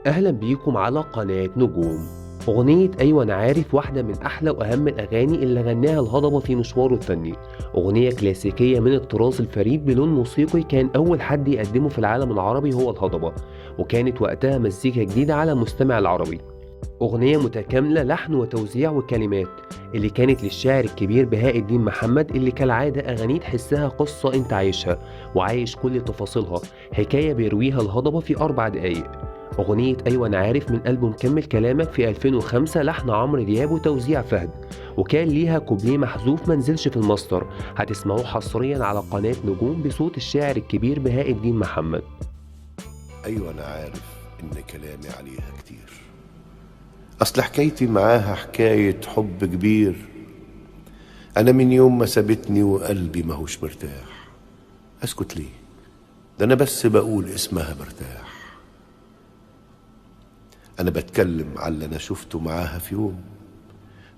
أهلا بيكم على قناة نجوم. أغنية أيوة أنا عارف واحدة من أحلى وأهم الأغاني اللي غناها الهضبة في مشواره الفني. أغنية كلاسيكية من التراث الفريد بلون موسيقي كان أول حد يقدمه في العالم العربي هو الهضبة، وكانت وقتها مزيكا جديدة على المستمع العربي. أغنية متكاملة لحن وتوزيع وكلمات، اللي كانت للشاعر الكبير بهاء الدين محمد، اللي كالعادة أغانيه تحسها قصة أنت عايشها وعايش كل تفاصيلها، حكاية بيرويها الهضبة في 4 دقايق. أغنية أيوة أنا عارف من ألبوم كمل كلامك في 2005، لحن عمرو دياب وتوزيع فهد، وكان ليها كوبليه محذوف منزلش في الماستر. هتسمعوه حصريا على قناة نجوم بصوت الشاعر الكبير بهاء الدين محمد. أيوة أنا عارف إن كلامي عليها كتير، أصل حكايتي معاها حكاية حب كبير. أنا من يوم ما سابتني وقلبي ماهوش مرتاح. أسكت ليه؟ ده أنا بس بقول اسمها مرتاح. أنا بتكلم على اللي أنا شفته معاها في يوم،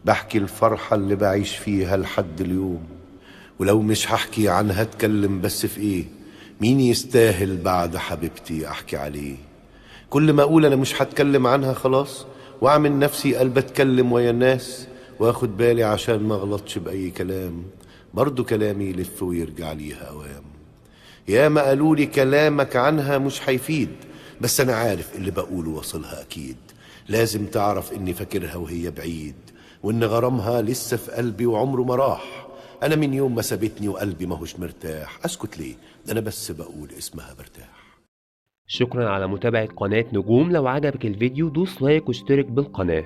بحكي الفرحة اللي بعيش فيها لحد اليوم. ولو مش هحكي عنها اتكلم بس في ايه؟ مين يستاهل بعد حبيبتي احكي عليه؟ كل ما اقول انا مش هتكلم عنها خلاص، واعمل نفسي قلب اتكلم ويا الناس، واخد بالي عشان ما اغلطش باي كلام، برضو كلامي يلف ويرجع ليها اوام. يا ما قالولي كلامك عنها مش هيفيد، بس انا عارف اللي بقوله وصلها اكيد. لازم تعرف اني فاكرها وهي بعيد، وان غرامها لسه في قلبي وعمره ما راح. انا من يوم ما سابتني وقلبي ماهوش مرتاح. اسكت ليه؟ ده انا بس بقول اسمها برتاح. شكرا على متابعة قناة نجوم. لو عجبك الفيديو دوس لايك واشترك بالقناة.